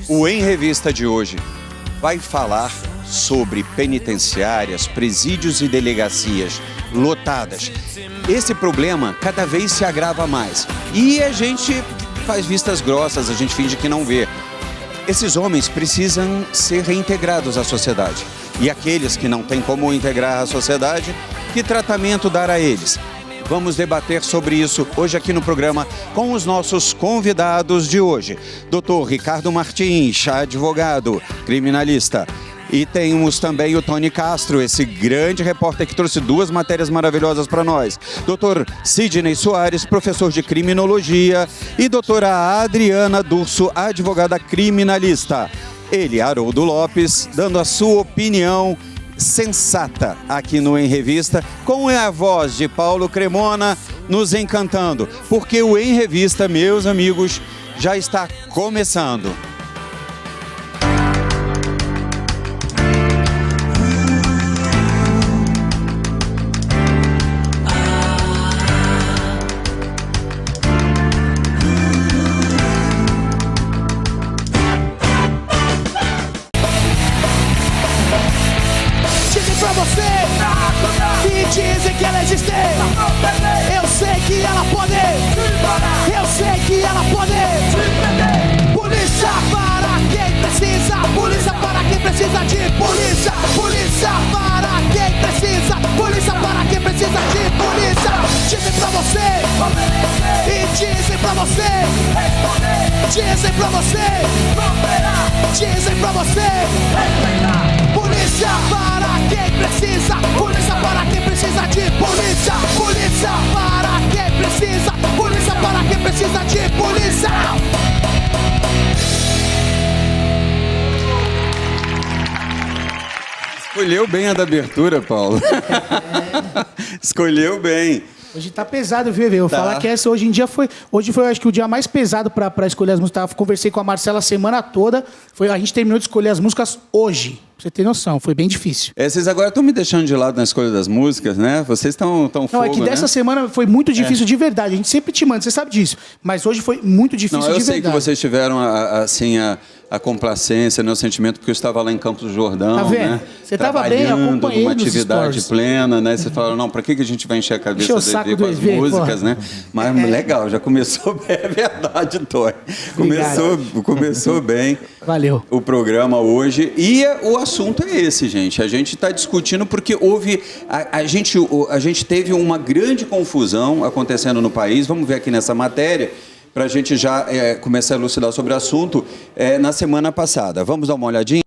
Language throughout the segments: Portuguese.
O Em Revista de hoje vai falar sobre penitenciárias, presídios e delegacias lotadas. Esse problema cada vez se agrava mais e a gente faz vistas grossas, a gente finge que não vê. Esses homens precisam ser reintegrados à sociedade. E aqueles que não têm como integrar à sociedade, que tratamento dar a eles? Vamos debater sobre isso hoje aqui no programa com os nossos convidados de hoje. Dr. Ricardo Martins, advogado, criminalista. E temos também o Tony Castro, esse grande repórter que trouxe duas matérias maravilhosas para nós. Dr. Sidney Soares, professor de criminologia. E doutora Adriana Durso, advogada criminalista. Ele, Haroldo Lopes, dando a sua opinião sensata aqui no Em Revista, com a voz de Paulo Cremona nos encantando, porque o Em Revista, meus amigos, já está começando. Dizem pra você, polícia para quem precisa, polícia para quem precisa de polícia, polícia para quem precisa, polícia para quem precisa de polícia. Escolheu bem a da abertura, Paulo. Escolheu bem. Hoje tá pesado, viu? Eu vou falar que essa hoje foi acho que o dia mais pesado pra escolher as músicas. Conversei com a Marcela a semana toda. A gente terminou de escolher as músicas hoje. Pra você ter noção, foi bem difícil. Vocês agora estão me deixando de lado na escolha das músicas, né? Vocês estão fogo, Não, é que dessa semana foi muito difícil de verdade. A gente sempre te manda, você sabe disso. Mas hoje foi muito difícil de verdade. Eu sei que vocês tiveram a complacência, o sentimento, porque eu estava lá em Campos do Jordão, tá vendo? né? Você estava bem, eu acompanhei uma atividade stories. plena, né? Vocês falaram, não, para que a gente vai encher a cabeça do EV com as músicas, né? Mas legal, já começou bem, é verdade, Tony. Começou bem. Valeu. O programa hoje. E o assunto é esse, gente. A gente está discutindo porque houve... A gente teve uma grande confusão acontecendo no país. Vamos ver aqui nessa matéria, para a gente já começar a elucidar sobre o assunto, na semana passada. Vamos dar uma olhadinha?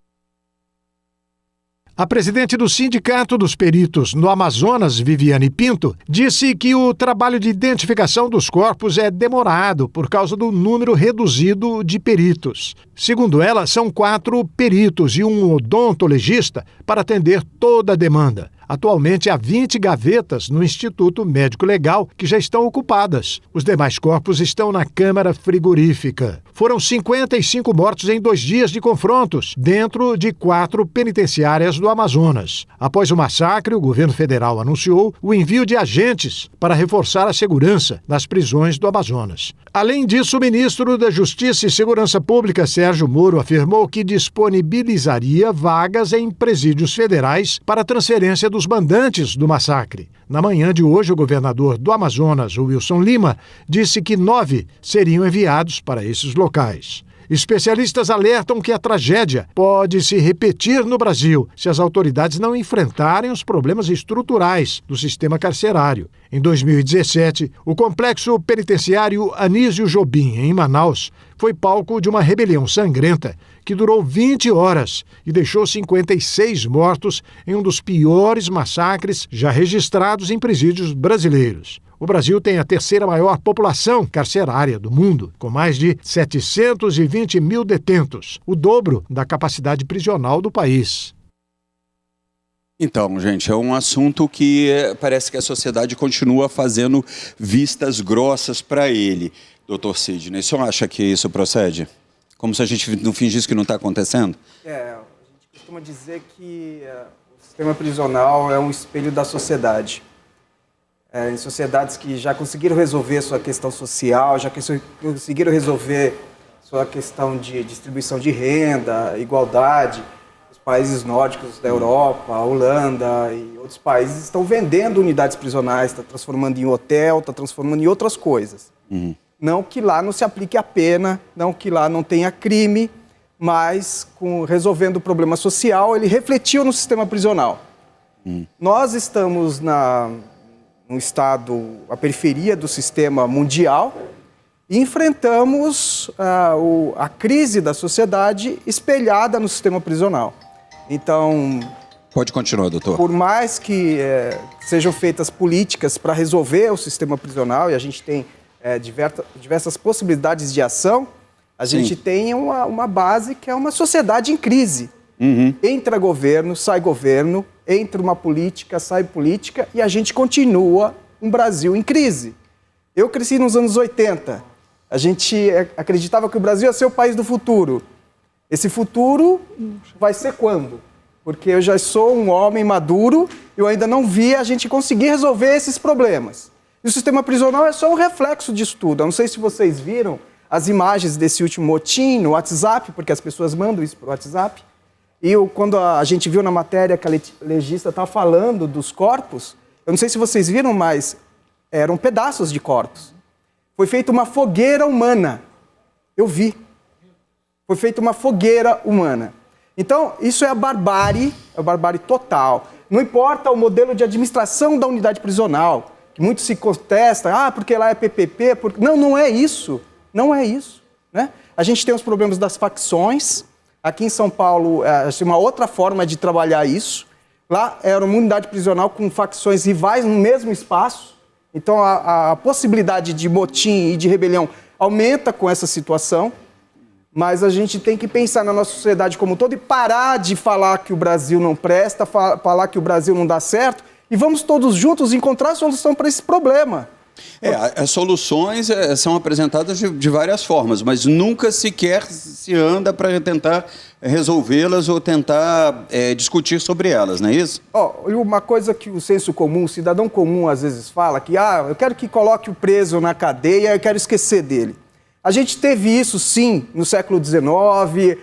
A presidente do Sindicato dos Peritos no Amazonas, Viviane Pinto, disse que o trabalho de identificação dos corpos é demorado por causa do número reduzido de peritos. Segundo ela, são 4 peritos e um odontologista para atender toda a demanda. Atualmente, há 20 gavetas no Instituto Médico Legal que já estão ocupadas. Os demais corpos estão na Câmara Frigorífica. Foram 55 mortos em 2 dias de confrontos, dentro de 4 penitenciárias do Amazonas. Após o massacre, o governo federal anunciou o envio de agentes para reforçar a segurança nas prisões do Amazonas. Além disso, o ministro da Justiça e Segurança Pública, Sérgio Moro, afirmou que disponibilizaria vagas em presídios federais para transferência dos mandantes do massacre. Na manhã de hoje, o governador do Amazonas, Wilson Lima, disse que 9 seriam enviados para esses locais. Especialistas alertam que a tragédia pode se repetir no Brasil se as autoridades não enfrentarem os problemas estruturais do sistema carcerário. Em 2017, o complexo penitenciário Anísio Jobim, em Manaus, foi palco de uma rebelião sangrenta que durou 20 horas e deixou 56 mortos em um dos piores massacres já registrados em presídios brasileiros. O Brasil tem a 3ª maior população carcerária do mundo, com mais de 720 mil detentos, o dobro da capacidade prisional do país. Então, gente, é um assunto que parece que a sociedade continua fazendo vistas grossas para ele. Doutor Sidney, o senhor acha que isso procede? Como se a gente não fingisse que não está acontecendo? A gente costuma dizer que o sistema prisional é um espelho da sociedade. Em sociedades que já conseguiram resolver sua questão social, já conseguiram resolver sua questão de distribuição de renda, igualdade. Os países nórdicos da Europa, a Holanda e outros países estão vendendo unidades prisionais, está transformando em hotel, está transformando em outras coisas. Não que lá não se aplique a pena, não que lá não tenha crime, mas resolvendo o problema social, ele refletiu no sistema prisional. Nós estamos no estado, a periferia do sistema mundial, e enfrentamos a crise da sociedade espelhada no sistema prisional. Então... Pode continuar, doutor. Por mais que sejam feitas políticas para resolver o sistema prisional, e a gente tem diversas possibilidades de ação, a gente tem uma base que é uma sociedade em crise. Entra governo, sai governo, entra uma política, sai política, e a gente continua um Brasil em crise. Eu cresci nos anos 80. A gente acreditava que o Brasil ia ser o país do futuro. Esse futuro vai ser quando? Porque eu já sou um homem maduro e eu ainda não vi a gente conseguir resolver esses problemas. E o sistema prisional é só um reflexo disso tudo. Eu não sei se vocês viram as imagens desse último motim no WhatsApp, porque as pessoas mandam isso para o WhatsApp. E quando a gente viu na matéria que a legista estava falando dos corpos, eu não sei se vocês viram, mas eram pedaços de corpos. Foi feita uma fogueira humana. Eu vi. Foi feita uma fogueira humana. Então, isso é a barbárie total. Não importa o modelo de administração da unidade prisional, que muito se contesta, porque lá é PPP. Não é isso. Não é isso. Né? A gente tem os problemas das facções. Aqui em São Paulo, uma outra forma de trabalhar isso. Lá era uma unidade prisional com facções rivais no mesmo espaço. Então, a possibilidade de motim e de rebelião aumenta com essa situação, mas a gente tem que pensar na nossa sociedade como um todo e parar de falar que o Brasil não presta, falar que o Brasil não dá certo, e vamos todos juntos encontrar a solução para esse problema. As soluções são apresentadas de várias formas, mas nunca sequer se anda para tentar resolvê-las ou tentar discutir sobre elas, não é isso? Uma coisa que o senso comum, o cidadão comum às vezes fala, que eu quero que coloque o preso na cadeia, eu quero esquecer dele. A gente teve isso, sim, no século XIX,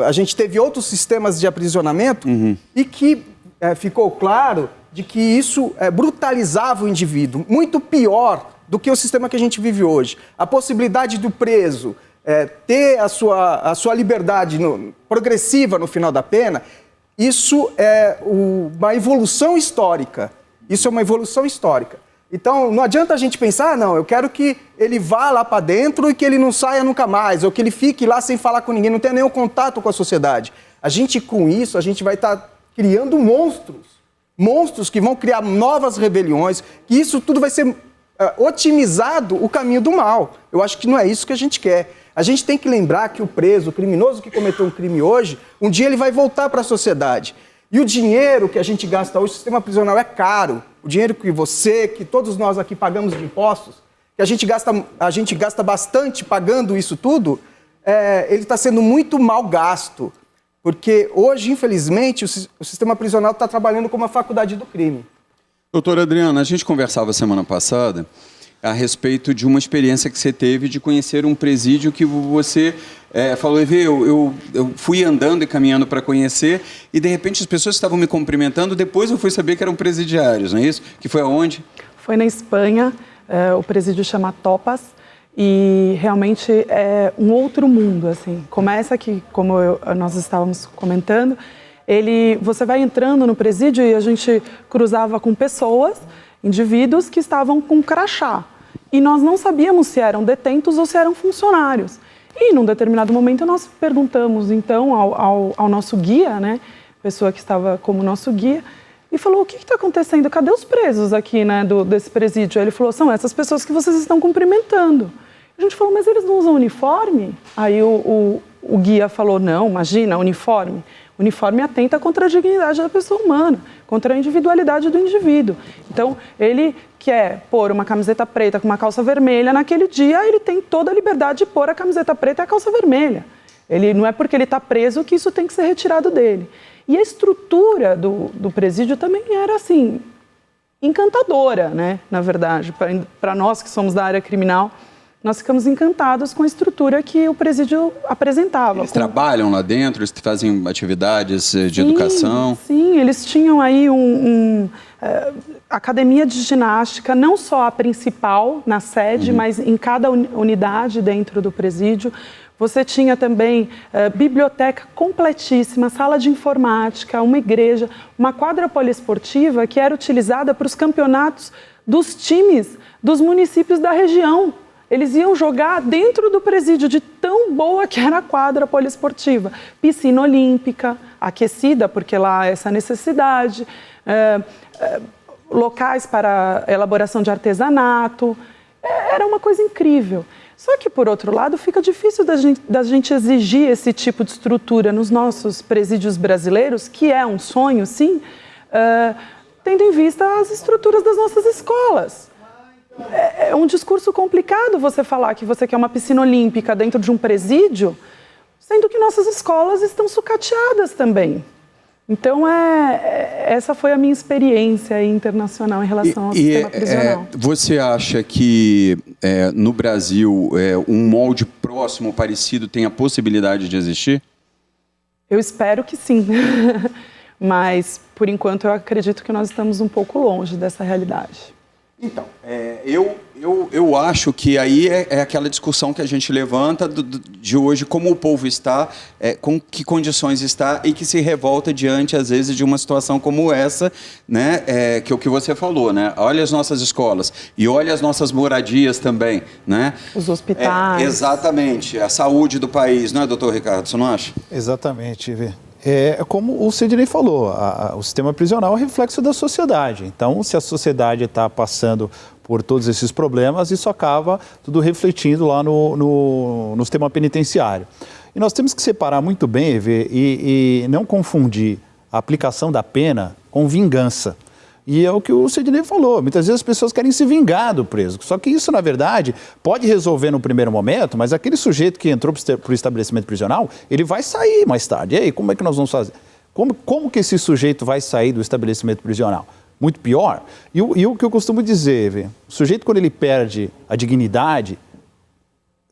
a gente teve outros sistemas de aprisionamento e que ficou claro de que isso brutalizava o indivíduo, muito pior do que o sistema que a gente vive hoje. A possibilidade do preso ter a sua liberdade progressiva no final da pena, isso é uma evolução histórica. Isso é uma evolução histórica. Então, não adianta a gente pensar, não, eu quero que ele vá lá para dentro e que ele não saia nunca mais, ou que ele fique lá sem falar com ninguém, não tenha nenhum contato com a sociedade. Com isso, a gente vai estar criando monstros que vão criar novas rebeliões, que isso tudo vai ser otimizado o caminho do mal. Eu acho que não é isso que a gente quer. A gente tem que lembrar que o preso, o criminoso que cometeu um crime hoje, um dia ele vai voltar para a sociedade. E o dinheiro que a gente gasta hoje, o sistema prisional é caro. O dinheiro que todos nós aqui pagamos de impostos, que a gente gasta bastante pagando isso tudo, ele está sendo muito mal gasto. Porque hoje, infelizmente, o sistema prisional está trabalhando como a faculdade do crime. Doutora Adriana, a gente conversava semana passada a respeito de uma experiência que você teve de conhecer um presídio que você falou, eu fui andando e caminhando para conhecer e, de repente, as pessoas estavam me cumprimentando, depois eu fui saber que eram presidiários, não é isso? Que foi aonde? Foi na Espanha, o presídio chama Topas, e realmente é um outro mundo, assim. Começa que, como nós estávamos comentando, você vai entrando no presídio e a gente cruzava com pessoas, indivíduos que estavam com crachá. E nós não sabíamos se eram detentos ou se eram funcionários. E, num determinado momento, nós perguntamos, então, ao nosso guia, né, pessoa que estava como nosso guia, e falou, o que está acontecendo? Cadê os presos aqui, né, desse presídio? Aí ele falou, são essas pessoas que vocês estão cumprimentando. A gente falou, mas eles não usam uniforme? Aí o guia falou, não, imagina, uniforme. Uniforme atenta contra a dignidade da pessoa humana, contra a individualidade do indivíduo. Então, ele quer pôr uma camiseta preta com uma calça vermelha, naquele dia ele tem toda a liberdade de pôr a camiseta preta e a calça vermelha. Não é porque ele está preso que isso tem que ser retirado dele. E a estrutura do presídio também era, assim, encantadora, né, na verdade, para nós que somos da área criminal. nós ficamos encantados com a estrutura que o presídio apresentava. Eles trabalham lá dentro, eles fazem atividades de educação? Sim, eles tinham aí academia de ginástica, não só a principal na sede, mas em cada unidade dentro do presídio. Você tinha também biblioteca completíssima, sala de informática, uma igreja, uma quadra poliesportiva que era utilizada para os campeonatos dos times dos municípios da região. Eles iam jogar dentro do presídio, de tão boa que era a quadra poliesportiva. Piscina olímpica, aquecida, porque lá há essa necessidade, locais para elaboração de artesanato. Era uma coisa incrível. Só que, por outro lado, fica difícil da gente exigir esse tipo de estrutura nos nossos presídios brasileiros, que é um sonho, sim, tendo em vista as estruturas das nossas escolas. É um discurso complicado você falar que você quer uma piscina olímpica dentro de um presídio, sendo que nossas escolas estão sucateadas também. Então, essa foi a minha experiência internacional em relação ao sistema prisional. Você acha que no Brasil um molde próximo, parecido, tem a possibilidade de existir? Eu espero que sim. Mas, por enquanto, eu acredito que nós estamos um pouco longe dessa realidade. Então, eu acho que aí é aquela discussão que a gente levanta de hoje, como o povo está, com que condições está e que se revolta diante, às vezes, de uma situação como essa, né, que é o que você falou, né? Olha as nossas escolas e olha as nossas moradias também, né? Os hospitais. Exatamente, a saúde do país, não é, doutor Ricardo, você não acha? Exatamente, Vê. É como o Sidney falou, o sistema prisional é um reflexo da sociedade. Então, se a sociedade está passando por todos esses problemas, isso acaba tudo refletindo lá no sistema penitenciário. E nós temos que separar muito bem, Vê, e não confundir a aplicação da pena com vingança. E é o que o Sidney falou, muitas vezes as pessoas querem se vingar do preso. Só que isso, na verdade, pode resolver no primeiro momento, mas aquele sujeito que entrou para o estabelecimento prisional, ele vai sair mais tarde. E aí, como é que nós vamos fazer? Como que esse sujeito vai sair do estabelecimento prisional? Muito pior? E o que eu costumo dizer, Vê, o sujeito, quando ele perde a dignidade,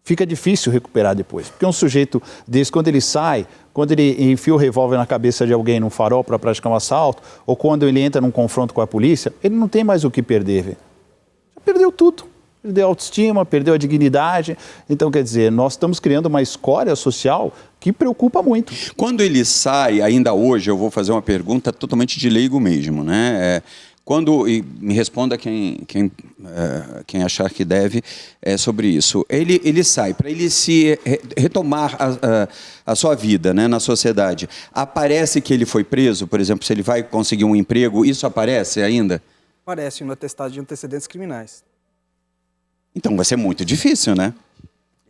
fica difícil recuperar depois. Porque um sujeito desse, quando ele sai, quando ele enfia o revólver na cabeça de alguém num farol para praticar um assalto, ou quando ele entra num confronto com a polícia, ele não tem mais o que perder, Vê. Já perdeu tudo. Perdeu a autoestima, perdeu a dignidade. Então, quer dizer, nós estamos criando uma escória social que preocupa muito. Quando ele sai, ainda hoje, eu vou fazer uma pergunta totalmente de leigo mesmo, né? E me responda quem achar que deve sobre isso. Ele sai, para ele se retomar a sua vida, né, na sociedade. Aparece que ele foi preso, por exemplo, se ele vai conseguir um emprego, isso aparece ainda? Aparece no atestado de antecedentes criminais. Então vai ser muito difícil, né?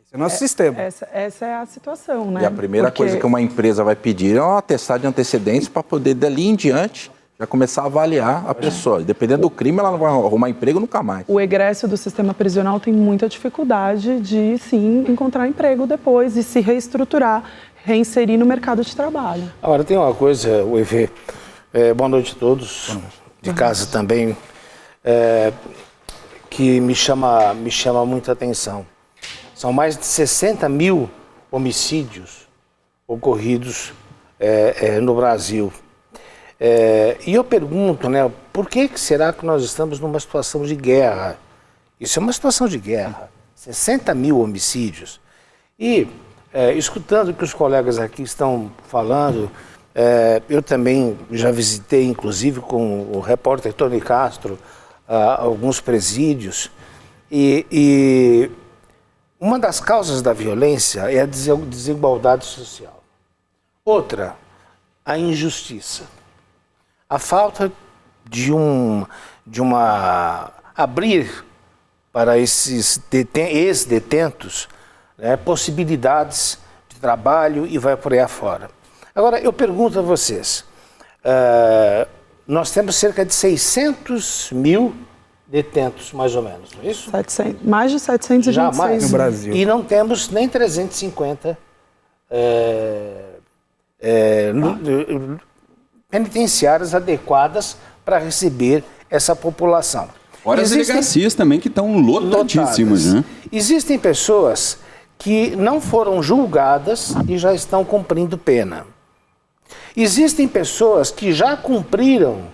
Esse é o nosso sistema. Essa é a situação, né? E a primeira coisa que uma empresa vai pedir é um atestado de antecedentes para poder, dali em diante, já começar a avaliar a pessoa. Dependendo do crime, ela não vai arrumar emprego nunca mais. O egresso do sistema prisional tem muita dificuldade de, sim, encontrar emprego depois e se reestruturar, reinserir no mercado de trabalho. Agora, tem uma coisa, o EV, boa noite a todos, de casa também, que me chama muita atenção. São mais de 60 mil homicídios ocorridos no Brasil. E eu pergunto, né, por que será que nós estamos numa situação de guerra? Isso é uma situação de guerra. 60 mil homicídios. E, escutando o que os colegas aqui estão falando, eu também já visitei, inclusive, com o repórter Tony Castro, alguns presídios. E uma das causas da violência é a desigualdade social. Outra, a injustiça. A falta de abrir para esses ex-detentos, né, possibilidades de trabalho e vai por aí afora. Agora, eu pergunto a vocês, nós temos cerca de 600 mil detentos, mais ou menos, não é isso? Mais de 726 já mais no Brasil. E não temos nem 350 penitenciárias adequadas para receber essa população. Fora as delegacias também, que estão lotadíssimas, né? Existem pessoas que não foram julgadas e já estão cumprindo pena. Existem pessoas que já cumpriram,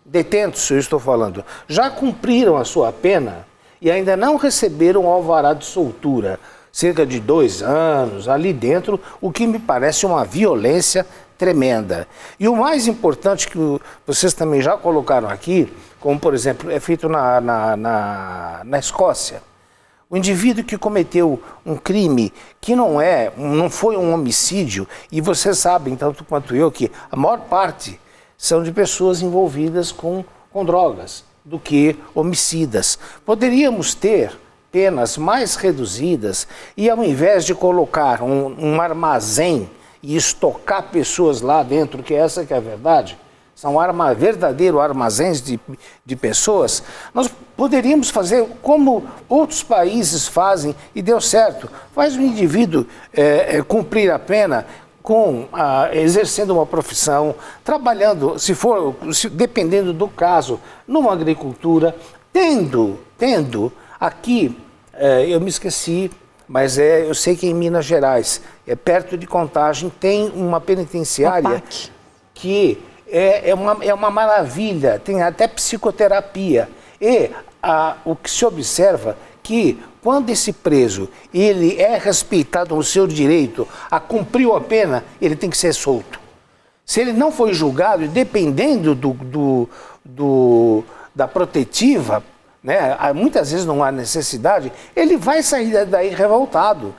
detentos, eu estou falando, já cumpriram a sua pena e ainda não receberam o alvará de soltura. Cerca de 2 anos ali dentro, o que me parece uma violência tremenda. E o mais importante que vocês também já colocaram aqui, como por exemplo é feito na Escócia, o indivíduo que cometeu um crime que não foi um homicídio, e vocês sabem, tanto quanto eu, que a maior parte são de pessoas envolvidas com drogas do que homicidas. Poderíamos ter penas mais reduzidas e, ao invés de colocar um armazém e estocar pessoas lá dentro, que essa que é a verdade, são verdadeiros armazéns de pessoas, nós poderíamos fazer como outros países fazem e deu certo. Faz o indivíduo cumprir a pena exercendo uma profissão, trabalhando, dependendo do caso, numa agricultura, tendo aqui, eu me esqueci, mas eu sei que em Minas Gerais, perto de Contagem, tem uma penitenciária que é uma maravilha, tem até psicoterapia. E o que se observa que quando esse preso ele é respeitado no seu direito a cumprir a pena, ele tem que ser solto. Se ele não foi julgado, dependendo da protetiva, né, muitas vezes não há necessidade, ele vai sair daí revoltado,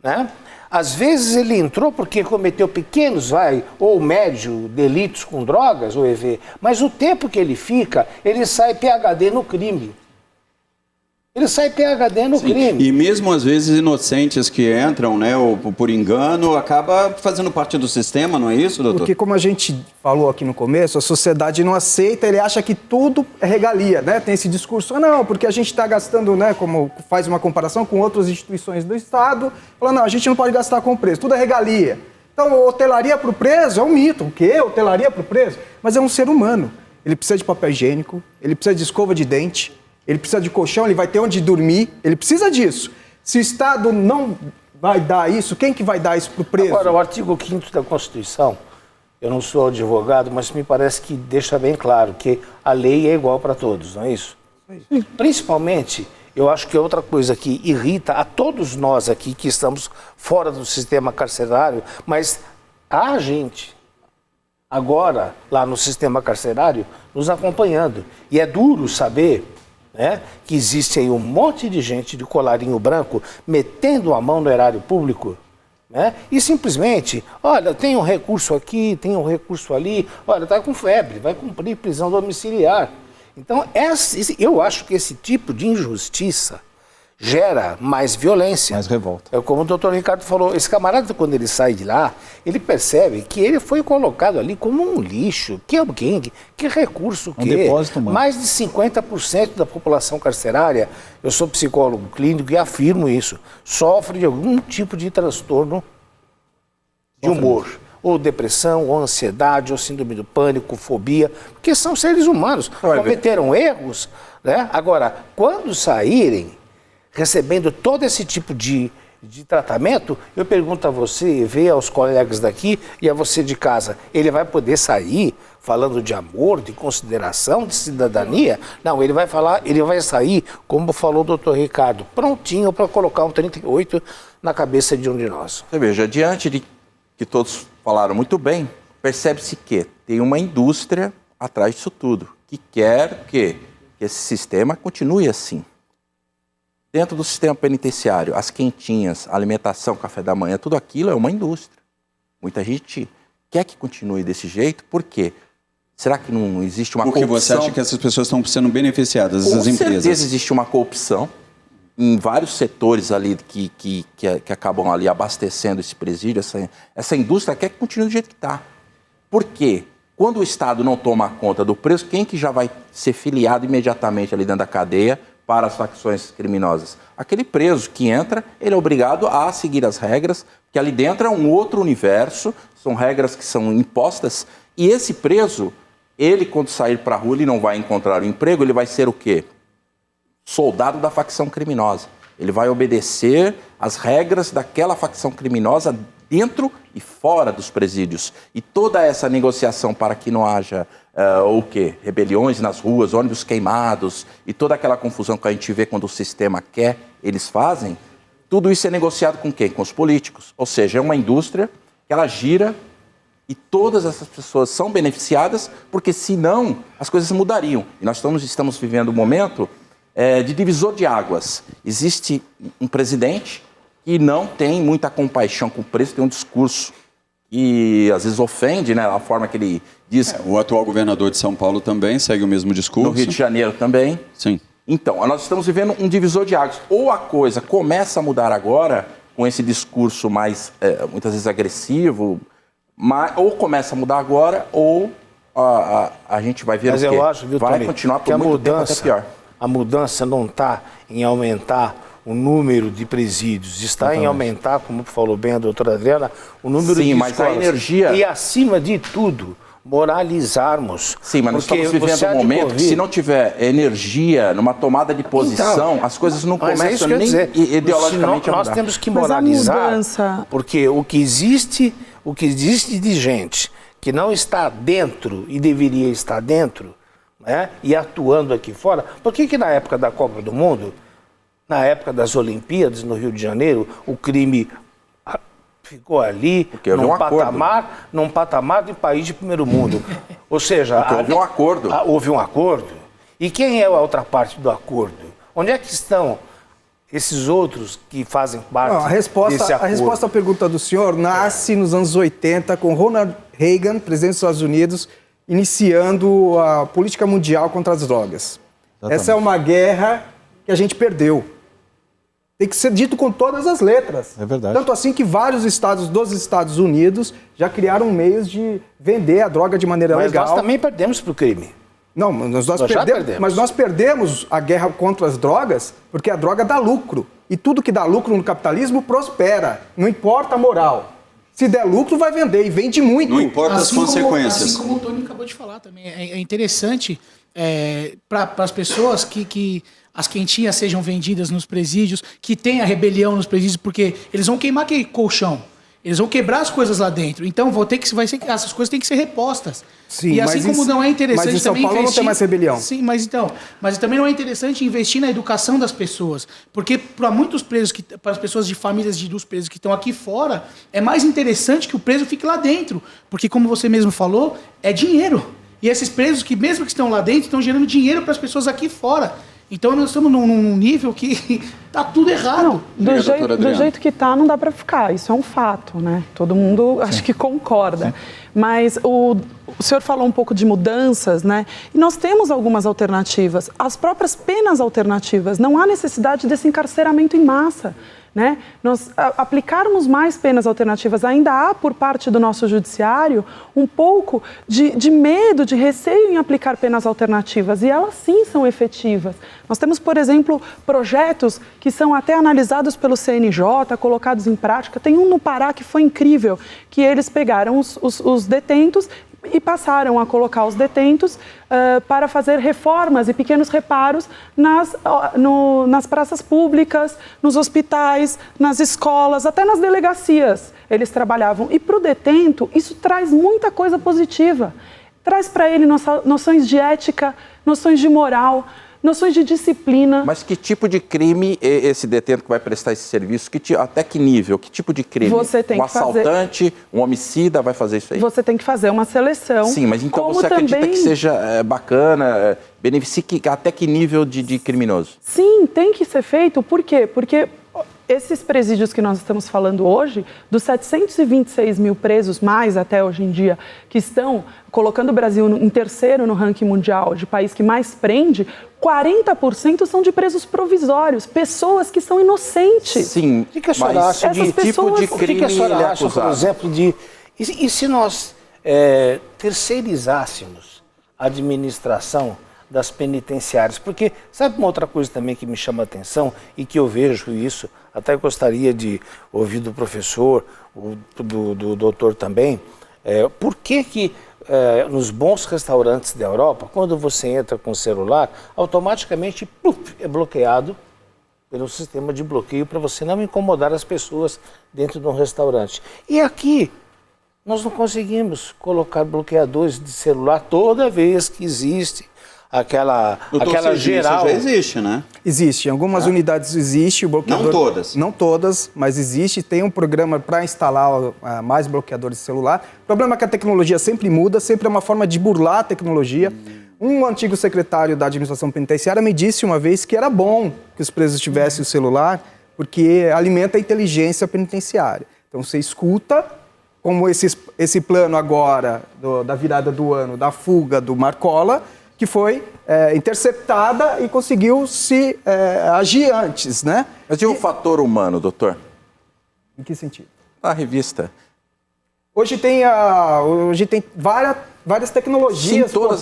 né? Às vezes ele entrou porque cometeu pequenos, ou médio, delitos com drogas, ou EV, mas o tempo que ele fica, ele sai PhD no crime. Ele sai PhD no crime. E mesmo às vezes inocentes que entram, né, ou por engano, acaba fazendo parte do sistema, não é isso, doutor? Porque como a gente falou aqui no começo, a sociedade não aceita, ele acha que tudo é regalia, né? Tem esse discurso, não, porque a gente está gastando, né, como faz uma comparação com outras instituições do Estado, falando, não, a gente não pode gastar com o preso, tudo é regalia. Então, hotelaria para o preso é um mito. O quê? Hotelaria para o preso? Mas é um ser humano. Ele precisa de papel higiênico, ele precisa de escova de dente, ele precisa de colchão, ele vai ter onde dormir, ele precisa disso. Se o Estado não vai dar isso, quem que vai dar isso para o preso? Agora, o artigo 5º da Constituição, eu não sou advogado, mas me parece que deixa bem claro que a lei é igual para todos, não é isso? Principalmente, eu acho que é outra coisa que irrita a todos nós aqui que estamos fora do sistema carcerário, mas há gente agora lá no sistema carcerário nos acompanhando. E é duro saber, né, que existe aí um monte de gente de colarinho branco metendo a mão no erário público, né, e simplesmente, olha, tem um recurso aqui, tem um recurso ali, olha, está com febre, vai cumprir prisão domiciliar. Então, eu acho que esse tipo de injustiça gera mais violência. Mais revolta. É como o doutor Ricardo falou, esse camarada, quando ele sai de lá, ele percebe que ele foi colocado ali como um lixo. Que recurso que é? Depósito humano. Mais de 50% da população carcerária, eu sou psicólogo clínico e afirmo isso, sofre de algum tipo de transtorno de humor. Ou depressão, ou ansiedade, ou síndrome do pânico, fobia, porque são seres humanos, cometeram erros, né? Agora, quando saírem, recebendo todo esse tipo de tratamento, eu pergunto a você, vê aos colegas daqui e a você de casa, ele vai poder sair falando de amor, de consideração, de cidadania? Não, ele vai sair, como falou o doutor Ricardo, prontinho para colocar um 38 na cabeça de um de nós. Você veja, diante de que todos falaram muito bem, percebe-se que tem uma indústria atrás disso tudo, que quer que esse sistema continue assim. Dentro do sistema penitenciário, as quentinhas, a alimentação, café da manhã, tudo aquilo é uma indústria. Muita gente quer que continue desse jeito, por quê? Será que não existe uma corrupção? Porque você acha que essas pessoas estão sendo beneficiadas, essas empresas? Com certeza existe uma corrupção em vários setores ali que acabam ali abastecendo esse presídio, essa indústria quer que continue do jeito que está. Por quê? Quando o Estado não toma conta do preso, quem que já vai ser filiado imediatamente ali dentro da cadeia para as facções criminosas? Aquele preso que entra, ele é obrigado a seguir as regras, que ali dentro é um outro universo, são regras que são impostas, e esse preso, ele quando sair para a rua, ele não vai encontrar um emprego, ele vai ser o quê? Soldado da facção criminosa. Ele vai obedecer às regras daquela facção criminosa dentro e fora dos presídios. E toda essa negociação para que não haja rebeliões nas ruas, ônibus queimados e toda aquela confusão que a gente vê quando o sistema quer, eles fazem, tudo isso é negociado com quem? Com os políticos. Ou seja, é uma indústria que ela gira e todas essas pessoas são beneficiadas, porque senão as coisas mudariam. E nós estamos vivendo um momento de divisor de águas. Existe um presidente que não tem muita compaixão com o preso, tem um discurso que às vezes ofende, né, a forma que ele diz. O atual governador de São Paulo também segue o mesmo discurso. No Rio de Janeiro também. Sim. Então, nós estamos vivendo um divisor de águas. Ou a coisa começa a mudar agora, com esse discurso mais, muitas vezes, agressivo, ou começa a mudar agora, ou a gente vai ver o quê? Mas eu acho, viu, vai Tony, continuar por que muito tempo até pior. A mudança não está em aumentar o número de presídios, está em aumentar, como falou bem a doutora Adriana, o número de escolas. Sim, mas a energia... E, acima de tudo, moralizarmos. Sim, mas nós estamos vivendo um momento que, se não tiver energia numa tomada de posição, as coisas não começam nem ideologicamente a mudar. Nós temos que moralizar, porque o que existe de gente que não está dentro e deveria estar dentro, né, e atuando aqui fora. Por que na época da Copa do Mundo, na época das Olimpíadas no Rio de Janeiro, o crime ficou ali num patamar de país de primeiro mundo? Ou seja, houve um acordo. Houve um acordo. E quem é a outra parte do acordo? Onde é que estão esses outros que fazem parte desse acordo? A resposta à pergunta do senhor nasce nos anos 80 com Ronald Reagan, presidente dos Estados Unidos, iniciando a política mundial contra as drogas. Exatamente. Essa é uma guerra que a gente perdeu. Tem que ser dito com todas as letras. É verdade. Tanto assim que vários estados dos Estados Unidos já criaram meios de vender a droga de maneira legal. Mas nós também perdemos para o crime. Não, nós perdemos. Mas nós perdemos a guerra contra as drogas porque a droga dá lucro. E tudo que dá lucro no capitalismo prospera. Não importa a moral. Se der lucro, vai vender. E vende muito. Não importa as consequências. Assim como o Tony acabou de falar também. É interessante para as pessoas que as quentinhas sejam vendidas nos presídios, que tenha rebelião nos presídios, porque eles vão queimar aquele colchão. Eles vão quebrar as coisas lá dentro. Então, essas coisas têm que ser repostas. Sim, e assim como não é interessante mas em São também Paulo investir... não tem mais rebelião. Sim, mas também não é interessante investir na educação das pessoas. Porque para muitos presos, para as pessoas de famílias dos presos que estão aqui fora, é mais interessante que o preso fique lá dentro. Porque, como você mesmo falou, é dinheiro. E esses presos, que mesmo que estão lá dentro, estão gerando dinheiro para as pessoas aqui fora. Então nós estamos num nível que tá tudo errado. Não, do jeito que tá, não dá para ficar. Isso é um fato, né? Todo mundo acho que concorda. Sim. Mas o senhor falou um pouco de mudanças, né? E nós temos algumas alternativas. As próprias penas alternativas. Não há necessidade desse encarceramento em massa. Né? Nós aplicarmos mais penas alternativas, ainda há por parte do nosso judiciário um pouco de medo, de receio em aplicar penas alternativas, e elas sim são efetivas. Nós temos, por exemplo, projetos que são até analisados pelo CNJ, colocados em prática. Tem um no Pará que foi incrível, que eles pegaram os detentos e passaram a colocar os detentos para fazer reformas e pequenos reparos nas praças públicas, nos hospitais, nas escolas, até nas delegacias eles trabalhavam. E para o detento, isso traz muita coisa positiva. Traz para ele noções de ética, noções de moral, noções de disciplina. Mas que tipo de crime esse detento que vai prestar esse serviço, até que nível, que tipo de crime? Você tem que assaltante, um homicida vai fazer isso aí? Você tem que fazer uma seleção. Sim, mas então você acredita que seja bacana, beneficie até que nível de criminoso? Sim, tem que ser feito. Por quê? Porque esses presídios que nós estamos falando hoje, dos 726 mil presos, mais até hoje em dia, que estão colocando o Brasil em terceiro no ranking mundial de país que mais prende, 40% são de presos provisórios, pessoas que são inocentes. Sim, o que a senhora acha de tipo de crime a senhora ele é acha, acusado? por exemplo, E se nós terceirizássemos a administração das penitenciárias? Porque sabe uma outra coisa também que me chama a atenção e que eu vejo isso, até gostaria de ouvir do professor, do doutor também, por que nos bons restaurantes da Europa, quando você entra com o celular, automaticamente é bloqueado pelo sistema de bloqueio para você não incomodar as pessoas dentro de um restaurante. E aqui, nós não conseguimos colocar bloqueadores de celular toda vez que existe aquela geral. Isso já existe, né? Existe. Em algumas unidades existe o bloqueador. Não todas. Não todas, mas existe. Tem um programa para instalar mais bloqueadores de celular. O problema é que a tecnologia sempre muda, sempre é uma forma de burlar a tecnologia. Um antigo secretário da administração penitenciária me disse uma vez que era bom que os presos tivessem o celular, porque alimenta a inteligência penitenciária. Então você escuta, como esse plano agora da virada do ano, da fuga do Marcola, que foi interceptada e conseguiu se agir antes, né? Mas e o fator humano, doutor? Em que sentido? Na revista. Hoje tem várias tecnologias. Sim, toda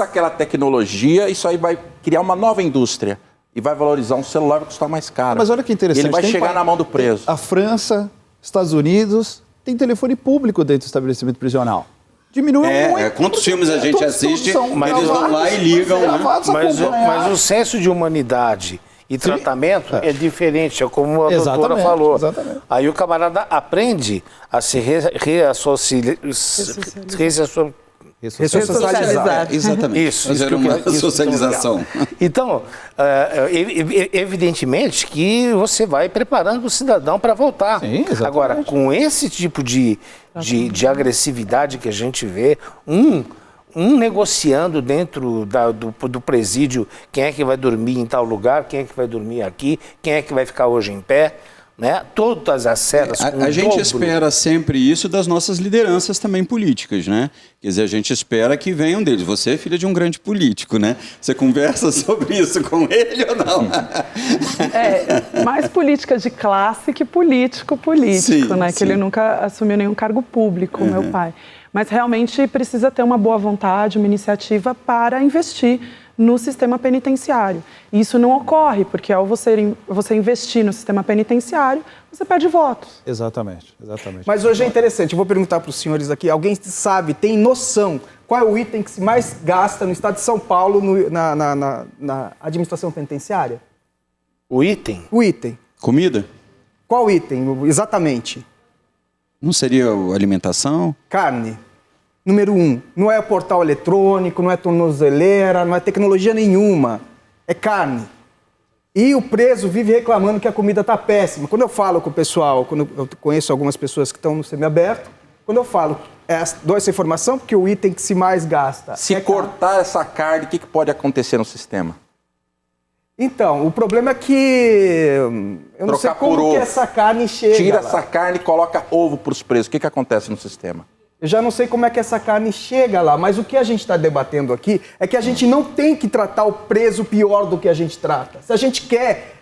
aquela tecnologia, isso aí vai criar uma nova indústria. E vai valorizar um celular, vai custar mais caro. Mas olha que interessante. E ele vai chegar na mão do preso. A França, Estados Unidos, tem telefone público dentro do estabelecimento prisional. Diminuiu muito. Quantos filmes a gente assiste, eles vão lá e ligam, né? Mas o senso de humanidade e tratamento é diferente, é como a doutora falou. Exatamente. Aí o camarada aprende a se ressocializar. Exatamente. Isso. Fazer uma socialização. Então, evidentemente que você vai preparando o cidadão para voltar. Sim, exatamente. Agora, com esse tipo de agressividade que a gente vê, um negociando dentro do presídio quem é que vai dormir em tal lugar, quem é que vai dormir aqui, quem é que vai ficar hoje em pé, né? Todas as cenas com A gente espera sempre isso das nossas lideranças também políticas, né? Quer dizer, a gente espera que venham deles. Você é filha de um grande político, né? Você conversa sobre isso com ele ou não? Mais política de classe que político, sim, né? sim. Que ele nunca assumiu nenhum cargo público, meu pai. Mas realmente precisa ter uma boa vontade, uma iniciativa para investir no sistema penitenciário. E isso não ocorre, porque ao você investir no sistema penitenciário, você perde votos. Exatamente. Mas hoje é interessante, eu vou perguntar para os senhores aqui, alguém sabe, tem noção, qual é o item que se mais gasta no estado de São Paulo na administração penitenciária? O item? O item. Comida? Qual item, exatamente? Não seria alimentação? Carne. Número 1, não é portal eletrônico, não é tornozeleira, não é tecnologia nenhuma. É carne. E o preso vive reclamando que a comida está péssima. Quando eu falo com o pessoal, quando eu conheço algumas pessoas que estão no semiaberto, quando eu falo, dou essa informação, porque o item que se mais gasta... Se cortar essa carne, o que pode acontecer no sistema? Então, o problema é que eu não sei como que essa carne chega. Tira lá. essa carne e coloca ovo para os presos. O que acontece no sistema? Eu já não sei como é que essa carne chega lá, mas o que a gente está debatendo aqui é que a gente não tem que tratar o preso pior do que a gente trata. Se a gente quer...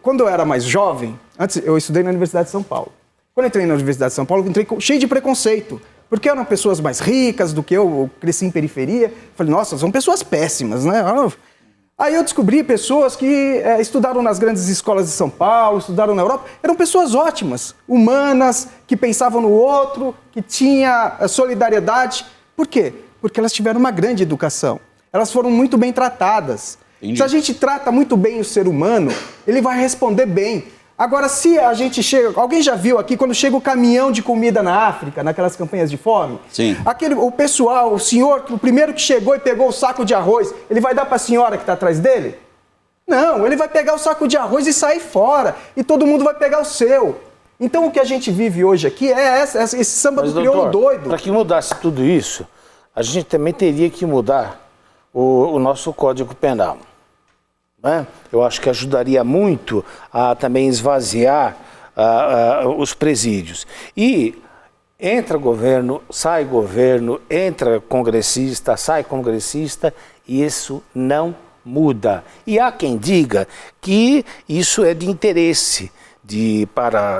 quando eu era mais jovem, antes eu estudei na Universidade de São Paulo. Quando eu entrei na Universidade de São Paulo, eu entrei cheio de preconceito. Porque eram pessoas mais ricas do que eu cresci em periferia. Falei, nossa, são pessoas péssimas, né? Aí eu descobri pessoas que estudaram nas grandes escolas de São Paulo, estudaram na Europa, eram pessoas ótimas, humanas, que pensavam no outro, que tinha solidariedade. Por quê? Porque elas tiveram uma grande educação. Elas foram muito bem tratadas. Entendi. Se a gente trata muito bem o ser humano, ele vai responder bem. Agora, se a gente chega... Alguém já viu aqui quando chega o caminhão de comida na África, naquelas campanhas de fome? Sim. O pessoal, o senhor, o primeiro que chegou e pegou o saco de arroz, ele vai dar para a senhora que está atrás dele? Não, ele vai pegar o saco de arroz e sair fora. E todo mundo vai pegar o seu. Então, o que a gente vive hoje aqui é esse samba do crioulo doido. Para que mudasse tudo isso, a gente também teria que mudar o nosso Código Penal. Eu acho que ajudaria muito a também esvaziar os presídios. E entra governo, entra congressista, sai congressista, e isso não muda. E há quem diga que isso é de interesse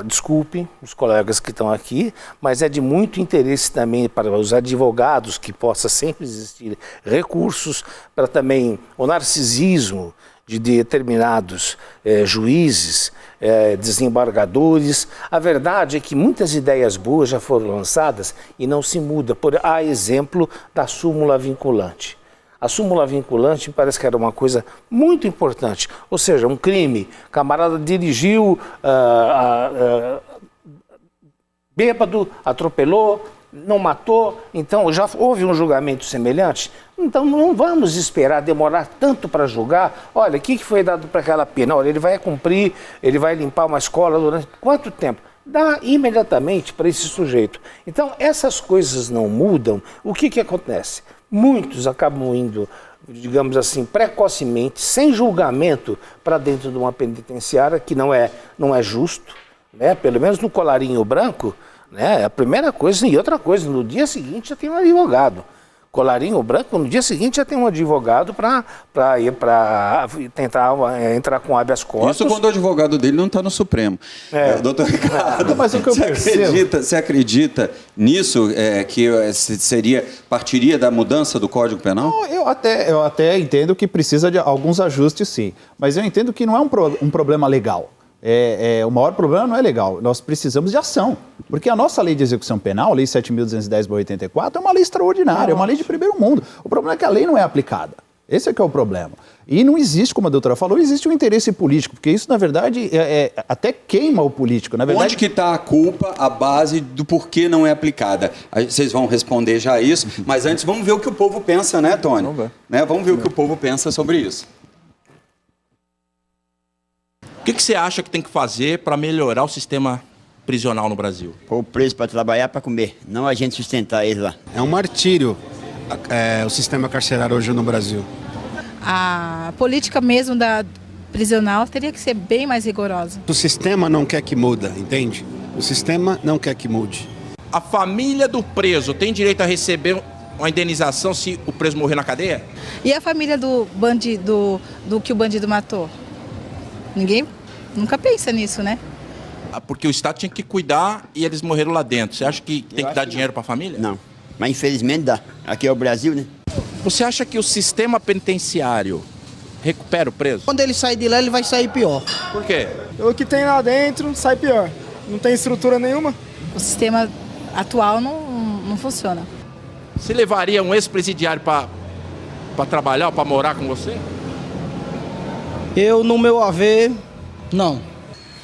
desculpem os colegas que estão aqui, mas é de muito interesse também para os advogados que possa sempre existir recursos para também o narcisismo de determinados juízes, desembargadores. A verdade é que muitas ideias boas já foram lançadas e não se muda. A exemplo da súmula vinculante. A súmula vinculante me parece que era uma coisa muito importante. Ou seja, um crime, camarada dirigiu bêbado, atropelou, não matou, então já houve um julgamento semelhante. Então não vamos esperar demorar tanto para julgar. Olha, o que foi dado para aquela pena? Olha, ele vai cumprir, ele vai limpar uma escola durante quanto tempo? Dá imediatamente para esse sujeito. Então essas coisas não mudam. O que acontece? Muitos acabam indo, digamos assim, precocemente, sem julgamento, para dentro de uma penitenciária, que não é justo, né? Pelo menos no colarinho branco, né? É a primeira coisa. E outra coisa, no dia seguinte já tem um advogado. Colarinho branco, no dia seguinte já tem um advogado para tentar entrar com habeas corpus. Isso quando o advogado dele não está no Supremo. Doutor Ricardo, mas o que eu percebo... Você acredita nisso, que partiria da mudança do Código Penal? Não, eu até entendo que precisa de alguns ajustes, sim. Mas eu entendo que não é um problema legal. O maior problema não é legal, nós precisamos de ação. Porque a nossa lei de execução penal, a lei 7.210/84, é uma lei extraordinária, é uma lei de primeiro mundo. O problema é que a lei não é aplicada. Esse é que é o problema. E não existe, como a doutora falou, existe um interesse político, porque isso, na verdade, até queima o político. Na verdade... Onde que está a culpa, a base do porquê não é aplicada? Vocês vão responder já isso, mas antes vamos ver o que o povo pensa, né, Tony? Vamos ver o que o povo pensa sobre isso. O que você acha que tem que fazer para melhorar o sistema prisional no Brasil? Pôr o preso para trabalhar, para comer, não a gente sustentar eles lá. É um martírio o sistema carcerário hoje no Brasil. A política mesmo da prisional teria que ser bem mais rigorosa. O sistema não quer que muda, entende? O sistema não quer que mude. A família do preso tem direito a receber uma indenização se o preso morrer na cadeia? E a família do bandido, do que o bandido matou? Ninguém nunca pensa nisso, né? Porque o Estado tinha que cuidar e eles morreram lá dentro. Você acha que tem que dar dinheiro para a família? Não, mas infelizmente dá. Aqui é o Brasil, né? Você acha que o sistema penitenciário recupera o preso? Quando ele sair de lá, ele vai sair pior. Por quê? O que tem lá dentro sai pior. Não tem estrutura nenhuma. O sistema atual não funciona. Você levaria um ex-presidiário para trabalhar ou para morar com você? Eu, no meu haver, não.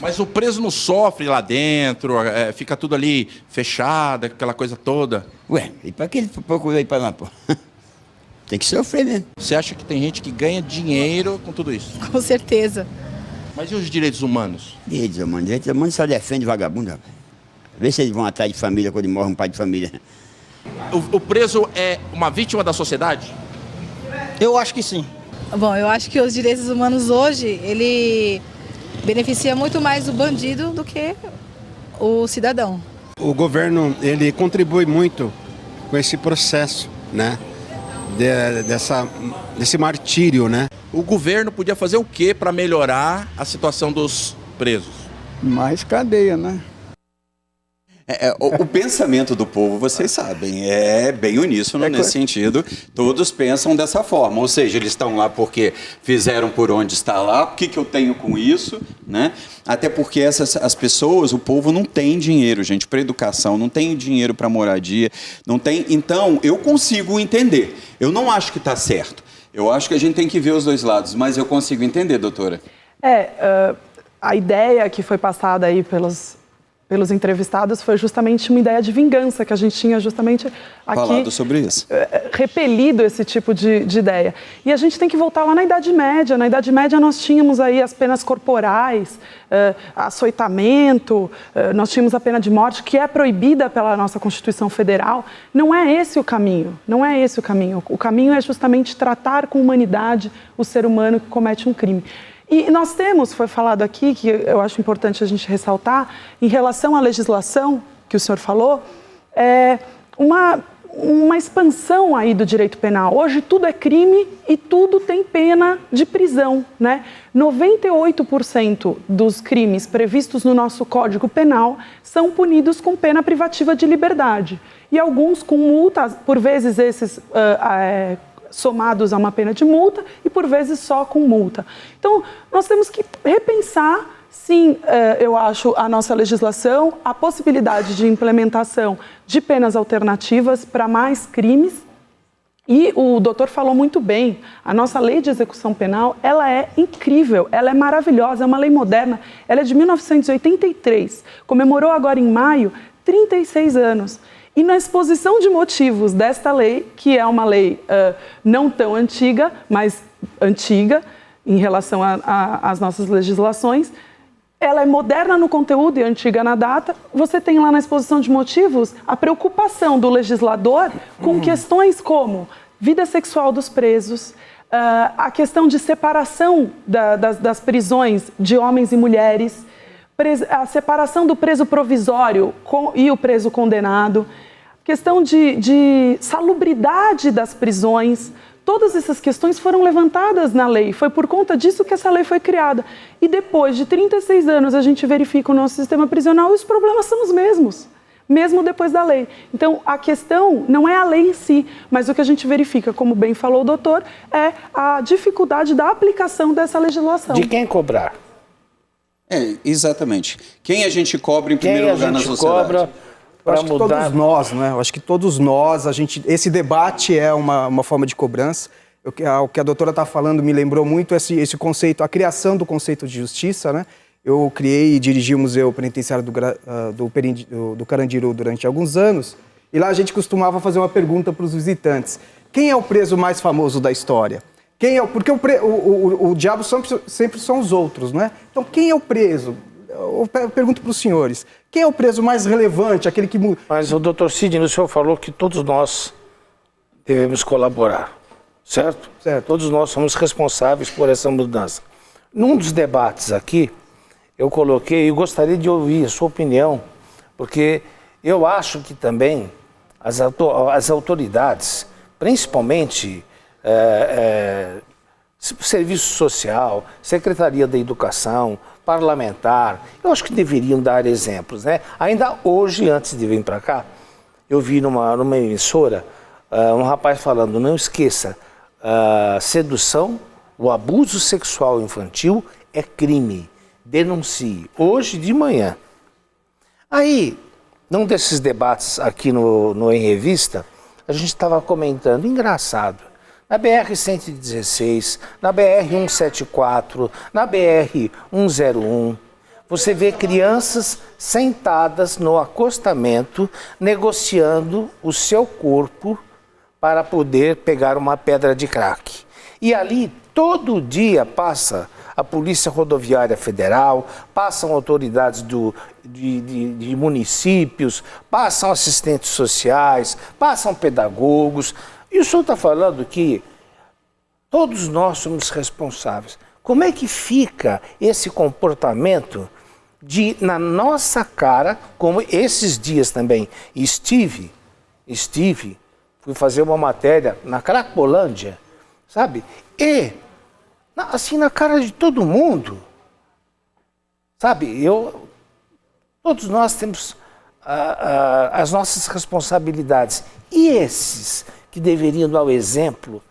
Mas o preso não sofre lá dentro, fica tudo ali fechado, aquela coisa toda. Ué, e para que ele procurou ir para lá, pô? Tem que sofrer, né? Você acha que tem gente que ganha dinheiro com tudo isso? Com certeza. Mas e os direitos humanos? Direitos humanos só defende vagabundo, rapaz. Vê se eles vão atrás de família quando morre um pai de família. O preso é uma vítima da sociedade? Eu acho que sim. Bom, eu acho que os direitos humanos hoje, ele beneficia muito mais o bandido do que o cidadão. O governo, ele contribui muito com esse processo, né? Desse martírio, né? O governo podia fazer o quê para melhorar a situação dos presos? Mais cadeia, né? O pensamento do povo, vocês sabem, é bem uníssono nesse sentido. Todos pensam dessa forma, ou seja, eles estão lá porque fizeram por onde está lá, o que eu tenho com isso, né? Até porque as pessoas, o povo não tem dinheiro, gente, para educação, não tem dinheiro para moradia, não tem. Então, eu consigo entender. Eu não acho que está certo. Eu acho que a gente tem que ver os dois lados, mas eu consigo entender, doutora. A ideia que foi passada aí pelos entrevistados foi justamente uma ideia de vingança que a gente tinha justamente aqui... Falado sobre isso. Repelido esse tipo de ideia. E a gente tem que voltar lá na Idade Média. Na Idade Média nós tínhamos aí as penas corporais, açoitamento, nós tínhamos a pena de morte, que é proibida pela nossa Constituição Federal. Não é esse o caminho, não é esse o caminho. O caminho é justamente tratar com humanidade o ser humano que comete um crime. E nós temos, foi falado aqui, que eu acho importante a gente ressaltar, em relação à legislação que o senhor falou, uma expansão aí do direito penal. Hoje tudo é crime e tudo tem pena de prisão, né? 98% dos crimes previstos no nosso Código Penal são punidos com pena privativa de liberdade. E alguns com multas, por vezes esses... somados a uma pena de multa e, por vezes, só com multa. Então, nós temos que repensar, sim, eu acho, a nossa legislação, a possibilidade de implementação de penas alternativas para mais crimes E o doutor falou muito bem, a nossa lei de execução penal, ela é incrível, ela é maravilhosa, é uma lei moderna, ela é de 1983, comemorou agora em maio 36 anos. E na exposição de motivos desta lei, que é uma lei não tão antiga, mas antiga em relação às nossas legislações, ela é moderna no conteúdo e antiga na data. Você tem lá na exposição de motivos a preocupação do legislador com questões como vida sexual dos presos, a questão de separação das prisões de homens e mulheres, a separação do preso provisório e o preso condenado, questão de salubridade das prisões. Todas essas questões foram levantadas na lei, foi por conta disso que essa lei foi criada. E depois de 36 anos a gente verifica o nosso sistema prisional e os problemas são os mesmos, mesmo depois da lei. Então a questão não é a lei em si, mas o que a gente verifica, como bem falou o doutor, é a dificuldade da aplicação dessa legislação. De quem cobrar? Exatamente. Quem a gente cobra em primeiro lugar na sociedade? Cobra para mudar. Todos nós, né? Eu acho que todos nós, esse debate é uma forma de cobrança. O que a doutora está falando me lembrou muito esse conceito, a criação do conceito de justiça, né? Eu criei e dirigi o Museu Penitenciário do Carandiru durante alguns anos, e lá a gente costumava fazer uma pergunta para os visitantes. Quem é o preso mais famoso da história? Porque o diabo sempre são os outros, né? Então, quem é o preso? Eu pergunto para os senhores, quem é o preso mais relevante, aquele que... Mas o doutor Sidney, o senhor falou que todos nós devemos colaborar, certo? Certo. Todos nós somos responsáveis por essa mudança. Num dos debates aqui, eu coloquei, e gostaria de ouvir a sua opinião, porque eu acho que também as autoridades, principalmente Serviço Social, Secretaria da Educação, parlamentar, eu acho que deveriam dar exemplos, né? Ainda hoje, antes de vir para cá, eu vi numa emissora um rapaz falando, não esqueça, sedução, o abuso sexual infantil é crime, denuncie, hoje de manhã. Aí, num desses debates aqui no Em Revista, a gente estava comentando, engraçado, na BR-116, na BR-174, na BR-101, você vê crianças sentadas no acostamento, negociando o seu corpo para poder pegar uma pedra de crack. E ali, todo dia, passa a Polícia Rodoviária Federal, passam autoridades de municípios, passam assistentes sociais, passam pedagogos. E o senhor está falando que todos nós somos responsáveis. Como é que fica esse comportamento na nossa cara, como esses dias também estive, fui fazer uma matéria na Cracolândia, sabe? E, assim, na cara de todo mundo, sabe? Todos nós temos as nossas responsabilidades. E esses que deveriam dar o exemplo,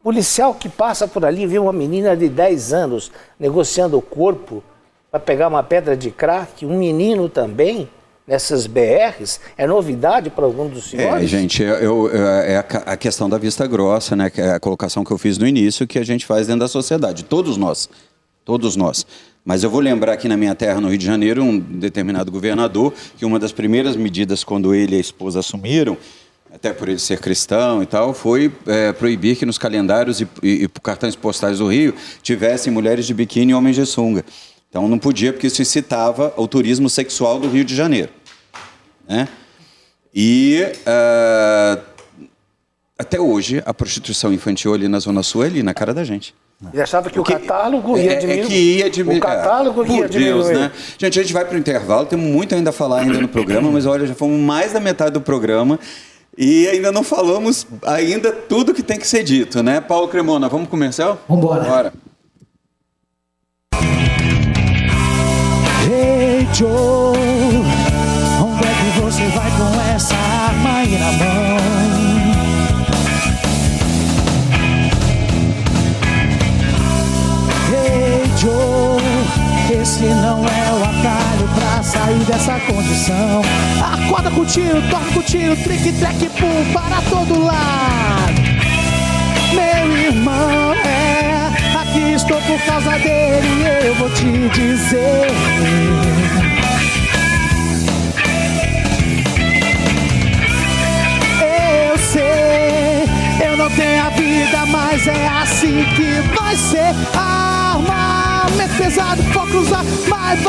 policial que passa por ali, vê uma menina de 10 anos negociando o corpo para pegar uma pedra de crack, um menino também, nessas BRs, é novidade para algum dos senhores? Gente, é a questão da vista grossa, né? Que é a colocação que eu fiz no início, que a gente faz dentro da sociedade, todos nós. Mas eu vou lembrar aqui na minha terra, no Rio de Janeiro, um determinado governador, que uma das primeiras medidas quando ele e a esposa assumiram, até por ele ser cristão e tal, foi proibir que nos calendários e cartões postais do Rio tivessem mulheres de biquíni e homens de sunga. Então não podia, porque isso incitava o turismo sexual do Rio de Janeiro. Né? E até hoje a prostituição infantil ali na Zona Sul é ali na cara da gente. Ele achava que o catálogo ia diminuir. O catálogo ia diminuir. Deus, né? Gente, a gente vai para o intervalo, temos muito ainda a falar ainda no programa, mas olha, já fomos mais da metade do programa. E ainda não falamos tudo que tem que ser dito, né? Paulo Cremona, vamos começar? Vamos embora. Hey Joe, onde é que você vai com essa arma aí na mão? Hey Joe, esse não é o atalho pra sair dessa condição. Acorda com o tiro, toca com o tiro, trick, track, pum, para todo lado. meu irmão. Aqui estou por causa dele e eu vou te dizer. Eu sei, eu não tenho a vida, mas é assim que vai ser. Armamento pesado, for cruzar, mas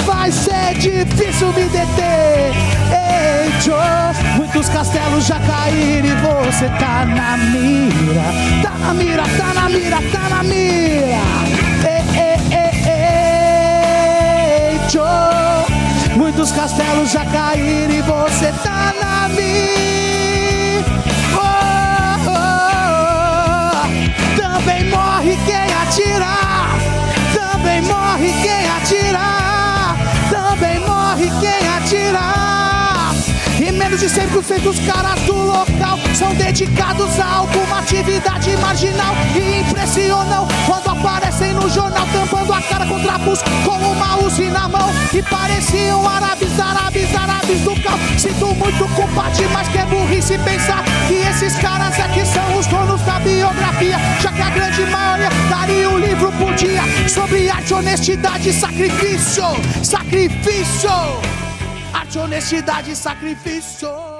vai ser difícil me deter. Ei, Joe, muitos castelos já caíram e você tá na mira. Tá na mira, tá na mira, tá na mira. Ei, Joe, muitos castelos já caíram e você tá na mira. Também morre quem atirar. Também morre quem atirar. Também morre quem atirar. E menos de 100% dos caras do local são dedicados a alguma atividade marginal e impressionam quando aparecem no jornal tampando a cara com trapos com uma Uzi na mão e pareciam árabes do cal. Sinto muito culpa demais, que é burrice pensar que esses caras aqui são os donos da biografia, já que a grande maioria daria um livro por dia sobre arte, honestidade e sacrifício. Arte, honestidade e sacrifício.